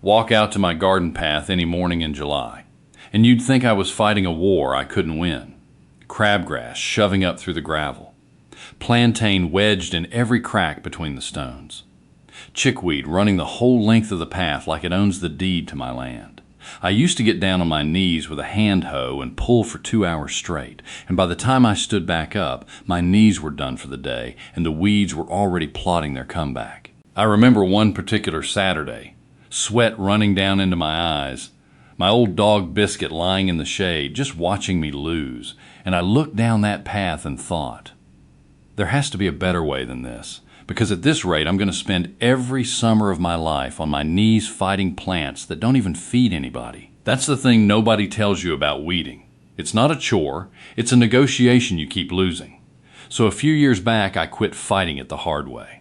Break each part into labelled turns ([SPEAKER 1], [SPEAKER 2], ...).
[SPEAKER 1] walk out to my garden path any morning in July, and you'd think I was fighting a war I couldn't win. Crabgrass shoving up through the gravel. Plantain wedged in every crack between the stones. Chickweed running the whole length of the path like it owns the deed to my land. I used to get down on my knees with a hand hoe and pull for 2 hours straight, and by the time I stood back up, my knees were done for the day, and the weeds were already plotting their comeback. I remember one particular Saturday, sweat running down into my eyes, my old dog Biscuit lying in the shade, just watching me lose, and I looked down that path and thought, there has to be a better way than this, because at this rate I'm going to spend every summer of my life on my knees fighting plants that don't even feed anybody. That's the thing nobody tells you about weeding. It's not a chore, it's a negotiation you keep losing. So a few years back I quit fighting it the hard way.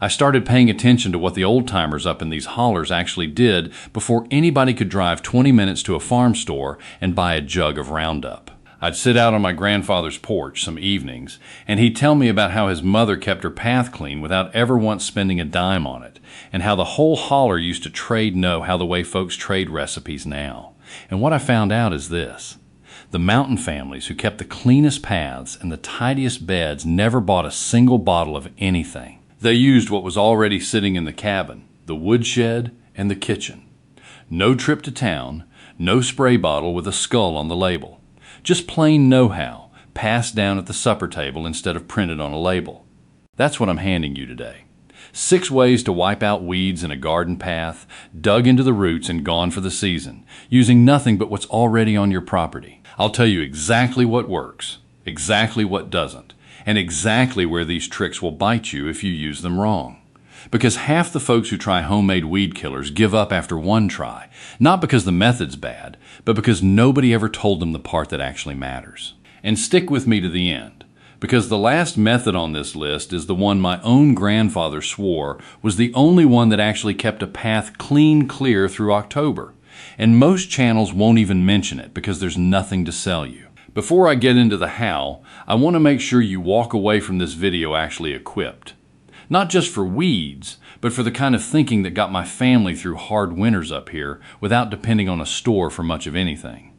[SPEAKER 1] I started paying attention to what the old-timers up in these hollers actually did before anybody could drive 20 minutes to a farm store and buy a jug of Roundup. I'd sit out on my grandfather's porch some evenings, and he'd tell me about how his mother kept her path clean without ever once spending a dime on it, and how the whole holler used to trade how the way folks trade recipes now. And what I found out is this. The mountain families who kept the cleanest paths and the tidiest beds never bought a single bottle of anything. They used what was already sitting in the cabin, the woodshed, and the kitchen. No trip to town, no spray bottle with a skull on the label. Just plain know-how, passed down at the supper table instead of printed on a label. That's what I'm handing you today. 6 ways to wipe out weeds in a garden path, dug into the roots and gone for the season, using nothing but what's already on your property. I'll tell you exactly what works, exactly what doesn't, and exactly where these tricks will bite you if you use them wrong. Because half the folks who try homemade weed killers give up after one try, not because the method's bad, but because nobody ever told them the part that actually matters. And stick with me to the end, because the last method on this list is the one my own grandfather swore was the only one that actually kept a path clear through October. And most channels won't even mention it because there's nothing to sell you. Before I get into the how, I want to make sure you walk away from this video actually equipped. Not just for weeds, but for the kind of thinking that got my family through hard winters up here without depending on a store for much of anything.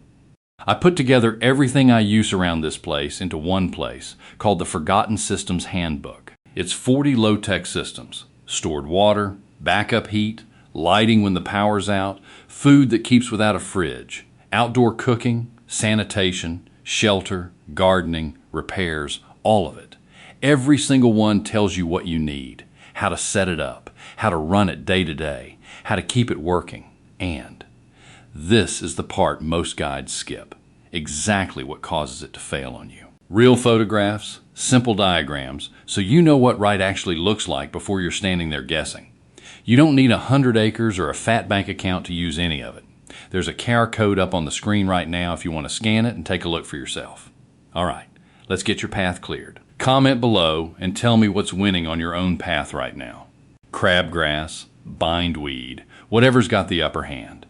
[SPEAKER 1] I put together everything I use around this place into one place called the Forgotten Systems Handbook. It's 40 low-tech systems, stored water, backup heat, lighting when the power's out, food that keeps without a fridge, outdoor cooking, sanitation, shelter, gardening, repairs, all of it. Every single one tells you what you need, how to set it up, how to run it day to day, how to keep it working, and this is the part most guides skip, exactly what causes it to fail on you. Real photographs, simple diagrams, so you know what right actually looks like before you're standing there guessing. You don't need 100 acres or a fat bank account to use any of it. There's a QR code up on the screen right now if you want to scan it and take a look for yourself. All right, let's get your path cleared. Comment below and tell me what's winning on your own path right now. Crabgrass, bindweed, whatever's got the upper hand.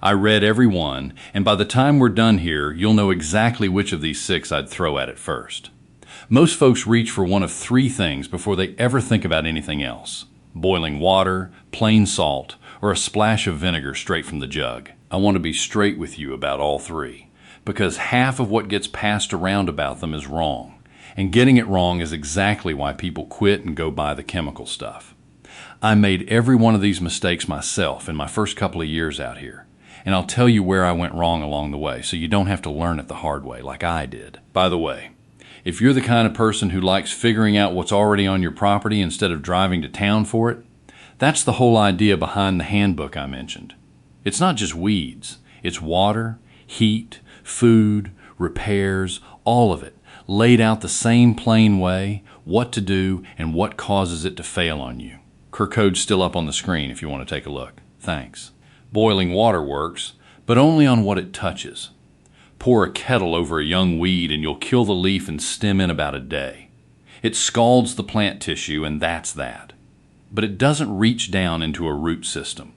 [SPEAKER 1] I read every one, and by the time we're done here, you'll know exactly which of these 6 I'd throw at it first. Most folks reach for one of 3 things before they ever think about anything else. Boiling water, plain salt, or a splash of vinegar straight from the jug. I want to be straight with you about all 3, because half of what gets passed around about them is wrong. And getting it wrong is exactly why people quit and go buy the chemical stuff. I made every one of these mistakes myself in my first couple of years out here. And I'll tell you where I went wrong along the way so you don't have to learn it the hard way like I did. By the way, if you're the kind of person who likes figuring out what's already on your property instead of driving to town for it, that's the whole idea behind the handbook I mentioned. It's not just weeds. It's water, heat, food, repairs, all of it. Laid out the same plain way, what to do, and what causes it to fail on you. Code's still up on the screen if you want to take a look. Thanks. Boiling water works, but only on what it touches. Pour a kettle over a young weed and you'll kill the leaf and stem in about a day. It scalds the plant tissue and that's that. But it doesn't reach down into a root system.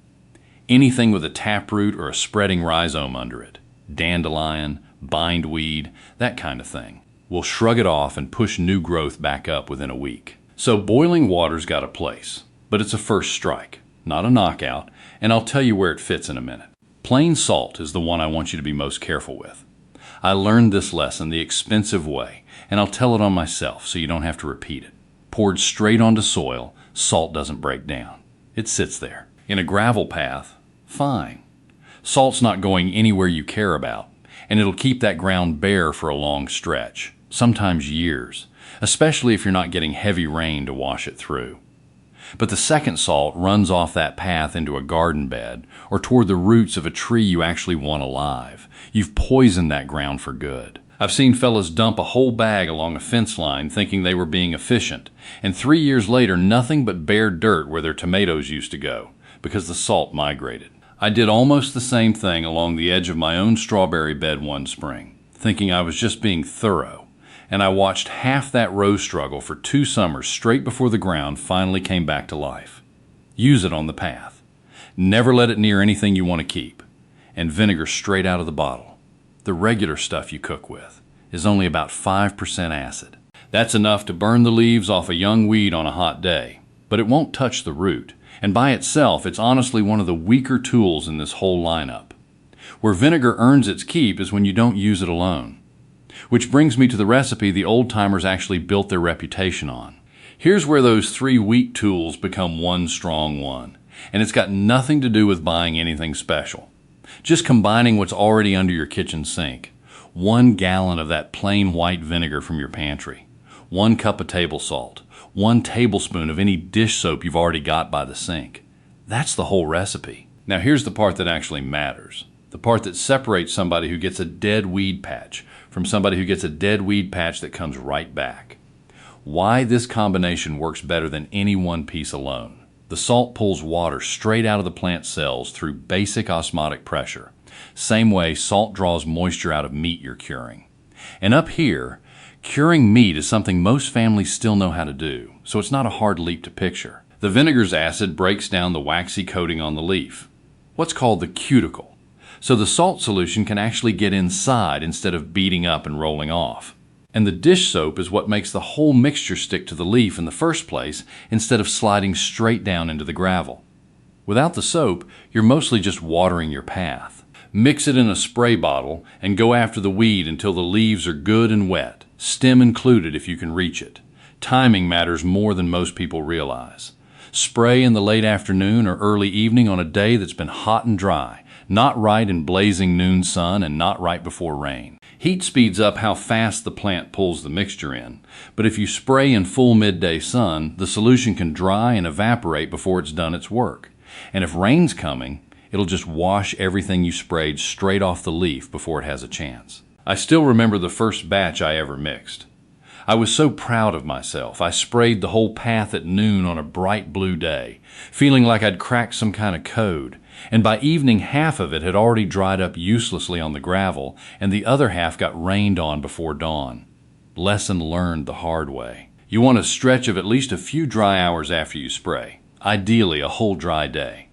[SPEAKER 1] Anything with a taproot or a spreading rhizome under it. Dandelion, bindweed, that kind of thing. We'll shrug it off and push new growth back up within a week. So boiling water's got a place, but it's a first strike, not a knockout, and I'll tell you where it fits in a minute. Plain salt is the one I want you to be most careful with. I learned this lesson the expensive way, and I'll tell it on myself so you don't have to repeat it. Poured straight onto soil, salt doesn't break down. It sits there. In a gravel path, fine. Salt's not going anywhere you care about, and it'll keep that ground bare for a long stretch, sometimes years, especially if you're not getting heavy rain to wash it through. But the second salt runs off that path into a garden bed or toward the roots of a tree you actually want alive. You've poisoned that ground for good. I've seen fellas dump a whole bag along a fence line thinking they were being efficient, and 3 years later nothing but bare dirt where their tomatoes used to go because the salt migrated. I did almost the same thing along the edge of my own strawberry bed one spring, thinking I was just being thorough, and I watched half that row struggle for 2 summers straight before the ground finally came back to life. Use it on the path. Never let it near anything you want to keep. And vinegar straight out of the bottle. The regular stuff you cook with is only about 5% acid. That's enough to burn the leaves off a young weed on a hot day, but it won't touch the root, and by itself it's honestly one of the weaker tools in this whole lineup. Where vinegar earns its keep is when you don't use it alone. Which brings me to the recipe the old-timers actually built their reputation on. Here's where those 3 weak tools become one strong one, and it's got nothing to do with buying anything special. Just combining what's already under your kitchen sink. 1 gallon of that plain white vinegar from your pantry, 1 cup of table salt, 1 tablespoon of any dish soap you've already got by the sink. That's the whole recipe. Now here's the part that actually matters. The part that separates somebody who gets a dead weed patch from somebody who gets a dead weed patch that comes right back. Why this combination works better than any one piece alone. The salt pulls water straight out of the plant cells through basic osmotic pressure. Same way salt draws moisture out of meat you're curing. And up here, curing meat is something most families still know how to do, so it's not a hard leap to picture. The vinegar's acid breaks down the waxy coating on the leaf, what's called the cuticle, so the salt solution can actually get inside instead of beating up and rolling off. And the dish soap is what makes the whole mixture stick to the leaf in the first place instead of sliding straight down into the gravel. Without the soap, you're mostly just watering your path. Mix it in a spray bottle and go after the weed until the leaves are good and wet, stem included if you can reach it. Timing matters more than most people realize. Spray in the late afternoon or early evening on a day that's been hot and dry, not right in blazing noon sun and not right before rain. Heat speeds up how fast the plant pulls the mixture in, but if you spray in full midday sun, the solution can dry and evaporate before it's done its work. And if rain's coming, it'll just wash everything you sprayed straight off the leaf before it has a chance. I still remember the first batch I ever mixed. I was so proud of myself. I sprayed the whole path at noon on a bright blue day, feeling like I'd cracked some kind of code. And by evening, half of it had already dried up uselessly on the gravel, and the other half got rained on before dawn. Lesson learned the hard way. You want a stretch of at least a few dry hours after you spray, ideally a whole dry day.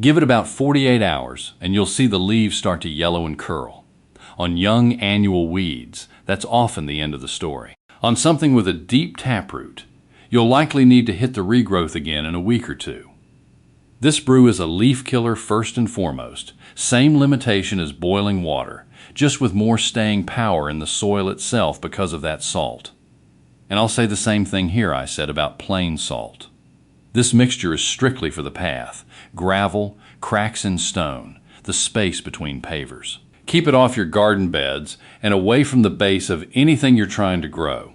[SPEAKER 1] Give it about 48 hours, and you'll see the leaves start to yellow and curl. On young annual weeds, that's often the end of the story. On something with a deep taproot, you'll likely need to hit the regrowth again in a week or 2. This brew is a leaf killer first and foremost, same limitation as boiling water, just with more staying power in the soil itself because of that salt. And I'll say the same thing here I said about plain salt. This mixture is strictly for the path, gravel, cracks in stone, the space between pavers. Keep it off your garden beds and away from the base of anything you're trying to grow,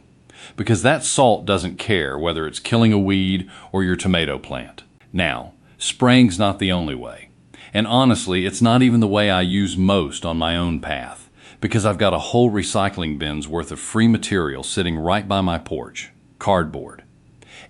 [SPEAKER 1] because that salt doesn't care whether it's killing a weed or your tomato plant. Now, spraying's not the only way, and honestly, it's not even the way I use most on my own path, because I've got a whole recycling bin's worth of free material sitting right by my porch, cardboard.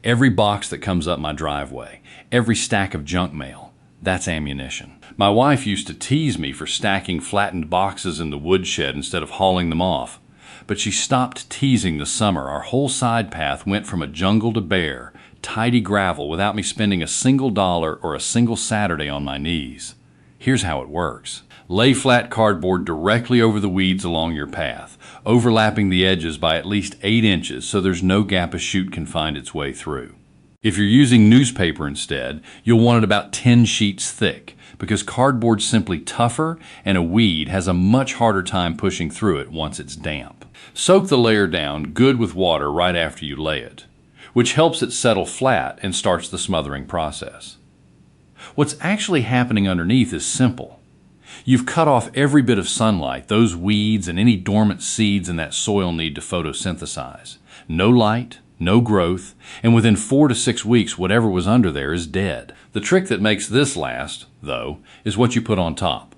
[SPEAKER 1] Every box that comes up my driveway, every stack of junk mail, that's ammunition. My wife used to tease me for stacking flattened boxes in the woodshed instead of hauling them off, but she stopped teasing the summer. Our whole side path went from a jungle to bare, tidy gravel without me spending a single dollar or a single Saturday on my knees. Here's how it works. Lay flat cardboard directly over the weeds along your path, overlapping the edges by at least 8 inches so there's no gap a shoot can find its way through. If you're using newspaper instead, you'll want it about 10 sheets thick because cardboard's simply tougher and a weed has a much harder time pushing through it once it's damp. Soak the layer down good with water right after you lay it, which helps it settle flat and starts the smothering process. What's actually happening underneath is simple. You've cut off every bit of sunlight those weeds and any dormant seeds in that soil need to photosynthesize. No light, no growth, and within 4 to 6 weeks, whatever was under there is dead. The trick that makes this last, though, is what you put on top.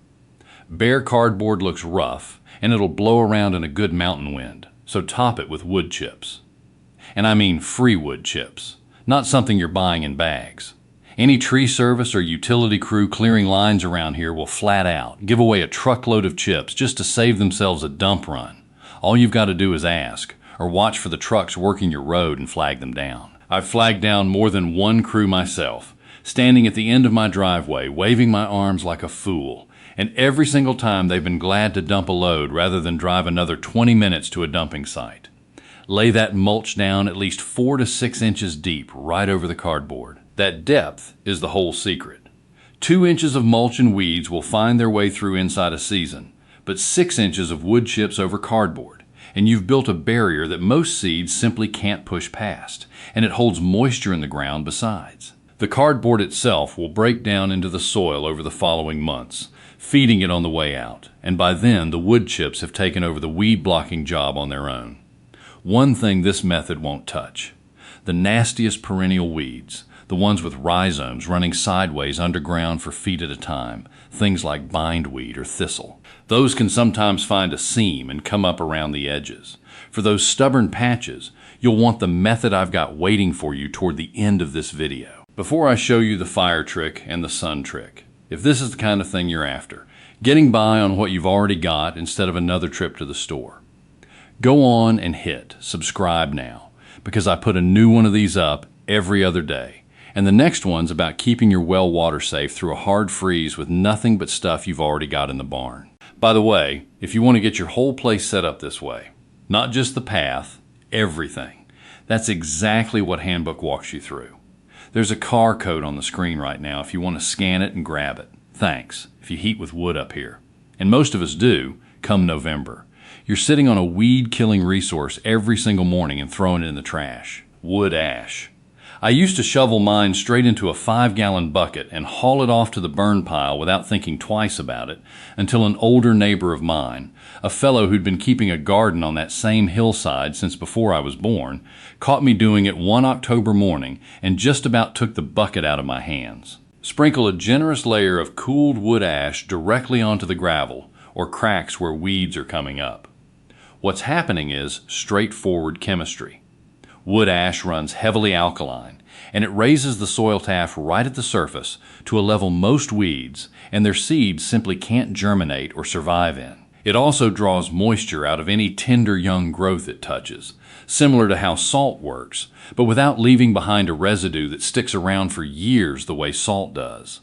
[SPEAKER 1] Bare cardboard looks rough, and it'll blow around in a good mountain wind, so top it with wood chips. And I mean free wood chips, not something you're buying in bags. Any tree service or utility crew clearing lines around here will flat out give away a truckload of chips just to save themselves a dump run. All you've got to do is ask, or watch for the trucks working your road and flag them down. I've flagged down more than one crew myself, standing at the end of my driveway, waving my arms like a fool, and every single time they've been glad to dump a load rather than drive another 20 minutes to a dumping site. Lay that mulch down at least 4 to 6 inches deep right over the cardboard. That depth is the whole secret. 2 inches of mulch and weeds will find their way through inside a season, but 6 inches of wood chips over cardboard, and you've built a barrier that most seeds simply can't push past, and it holds moisture in the ground besides. The cardboard itself will break down into the soil over the following months, feeding it on the way out, and by then the wood chips have taken over the weed-blocking job on their own. One thing this method won't touch: the nastiest perennial weeds, the ones with rhizomes running sideways underground for feet at a time, things like bindweed or thistle. Those can sometimes find a seam and come up around the edges. For those stubborn patches, you'll want the method I've got waiting for you toward the end of this video. Before I show you the fire trick and the sun trick, if this is the kind of thing you're after, getting by on what you've already got instead of another trip to the store, go on and hit subscribe now, because I put a new one of these up every other day. And the next one's about keeping your well water safe through a hard freeze with nothing but stuff you've already got in the barn. By the way, if you want to get your whole place set up this way, not just the path, everything, that's exactly what Handbook walks you through. There's a car code on the screen right now if you want to scan it and grab it. Thanks, if you heat with wood up here. And most of us do, come November. You're sitting on a weed-killing resource every single morning and throwing it in the trash. Wood ash. I used to shovel mine straight into a 5-gallon bucket and haul it off to the burn pile without thinking twice about it until an older neighbor of mine, a fellow who'd been keeping a garden on that same hillside since before I was born, caught me doing it one October morning and just about took the bucket out of my hands. Sprinkle a generous layer of cooled wood ash directly onto the gravel or cracks where weeds are coming up. What's happening is straightforward chemistry. Wood ash runs heavily alkaline, and it raises the soil taft right at the surface to a level most weeds and their seeds simply can't germinate or survive in. It also draws moisture out of any tender young growth it touches, similar to how salt works, but without leaving behind a residue that sticks around for years the way salt does.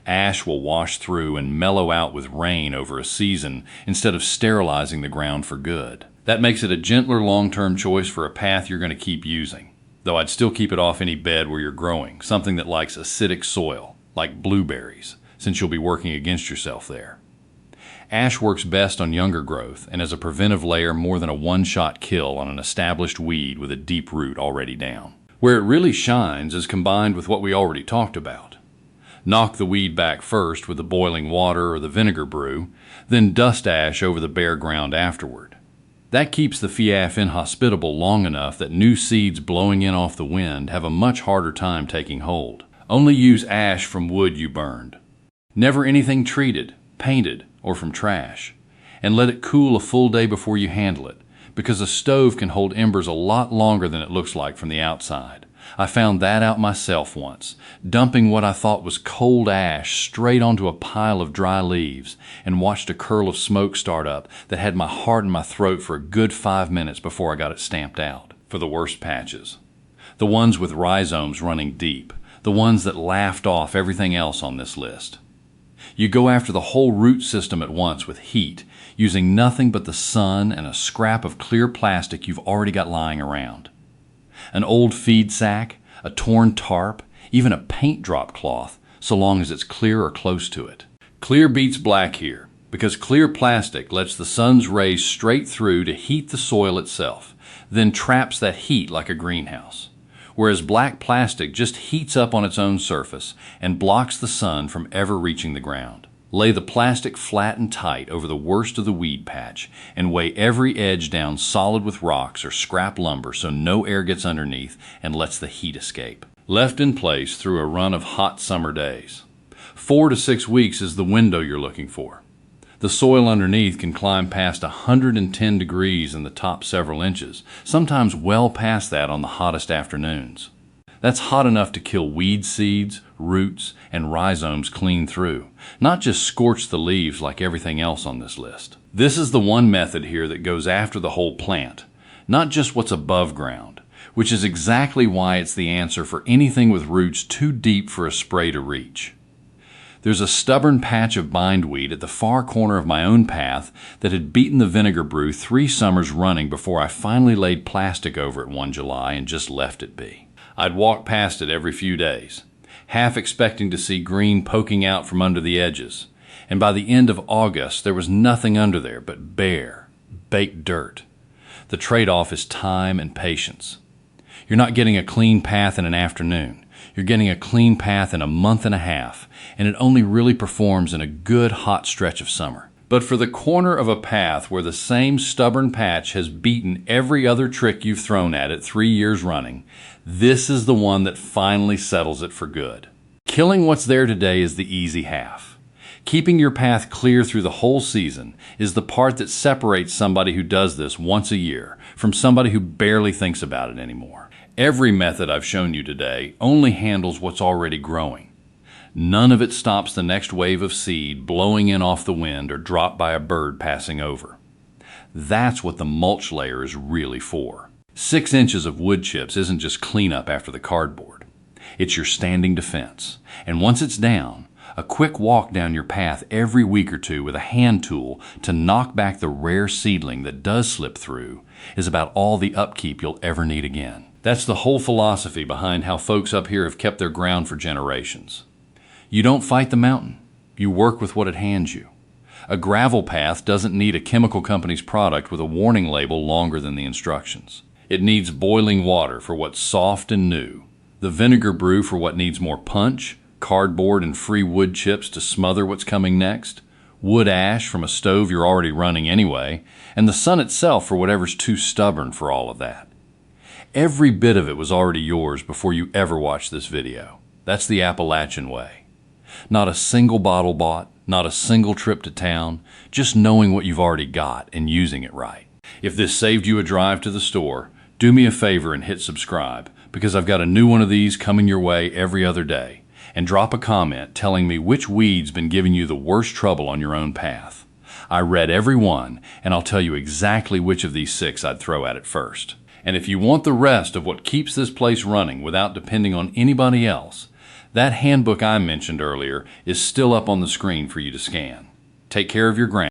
[SPEAKER 1] Ash will wash through and mellow out with rain over a season instead of sterilizing the ground for good. That makes it a gentler long-term choice for a path you're going to keep using, though I'd still keep it off any bed where you're growing, something that likes acidic soil, like blueberries, since you'll be working against yourself there. Ash works best on younger growth and as a preventive layer more than a one-shot kill on an established weed with a deep root already down. Where it really shines is combined with what we already talked about. Knock the weed back first with the boiling water or the vinegar brew, then dust ash over the bare ground afterward. That keeps the FIAF inhospitable long enough that new seeds blowing in off the wind have a much harder time taking hold. Only use ash from wood you burned. Never anything treated, painted, or from trash. And let it cool a full day before you handle it, because a stove can hold embers a lot longer than it looks like from the outside. I found that out myself once, dumping what I thought was cold ash straight onto a pile of dry leaves, and watched a curl of smoke start up that had my heart in my throat for a good 5 minutes before I got it stamped out. For the worst patches. The ones with rhizomes running deep. The ones that laughed off everything else on this list. You go after the whole root system at once with heat, using nothing but the sun and a scrap of clear plastic you've already got lying around. An old feed sack, a torn tarp, even a paint drop cloth, so long as it's clear or close to it. Clear beats black here, because clear plastic lets the sun's rays straight through to heat the soil itself, then traps that heat like a greenhouse. Whereas black plastic just heats up on its own surface and blocks the sun from ever reaching the ground. Lay the plastic flat and tight over the worst of the weed patch and weigh every edge down solid with rocks or scrap lumber so no air gets underneath and lets the heat escape. Left in place through a run of hot summer days. 4 to 6 weeks is the window you're looking for. The soil underneath can climb past 110 degrees in the top several inches, sometimes well past that on the hottest afternoons. That's hot enough to kill weed seeds, roots, and rhizomes clean through, not just scorch the leaves like everything else on this list. This is the one method here that goes after the whole plant, not just what's above ground, which is exactly why it's the answer for anything with roots too deep for a spray to reach. There's a stubborn patch of bindweed at the far corner of my own path that had beaten the vinegar brew 3 summers running before I finally laid plastic over it one July and just left it be. I'd walk past it every few days, half expecting to see green poking out from under the edges, and by the end of August there was nothing under there but bare, baked dirt. The trade-off is time and patience. You're not getting a clean path in an afternoon. You're getting a clean path in a month and a half, and it only really performs in a good hot stretch of summer. But for the corner of a path where the same stubborn patch has beaten every other trick you've thrown at it 3 years running, this is the one that finally settles it for good. Killing what's there today is the easy half. Keeping your path clear through the whole season is the part that separates somebody who does this once a year from somebody who barely thinks about it anymore. Every method I've shown you today only handles what's already growing. None of it stops the next wave of seed blowing in off the wind or dropped by a bird passing over. That's what the mulch layer is really for. 6 inches of wood chips isn't just cleanup after the cardboard. It's your standing defense. And once it's down, a quick walk down your path every week or two with a hand tool to knock back the rare seedling that does slip through is about all the upkeep you'll ever need again. That's the whole philosophy behind how folks up here have kept their ground for generations. You don't fight the mountain. You work with what it hands you. A gravel path doesn't need a chemical company's product with a warning label longer than the instructions. It needs boiling water for what's soft and new, the vinegar brew for what needs more punch, cardboard and free wood chips to smother what's coming next, wood ash from a stove you're already running anyway, and the sun itself for whatever's too stubborn for all of that. Every bit of it was already yours before you ever watched this video. That's the Appalachian way. Not a single bottle bought, not a single trip to town, just knowing what you've already got and using it right. If this saved you a drive to the store, do me a favor and hit subscribe, because I've got a new one of these coming your way every other day. And drop a comment telling me which weed's been giving you the worst trouble on your own path. I read every one, and I'll tell you exactly which of these 6 I'd throw at it first. And if you want the rest of what keeps this place running without depending on anybody else, that handbook I mentioned earlier is still up on the screen for you to scan. Take care of your ground.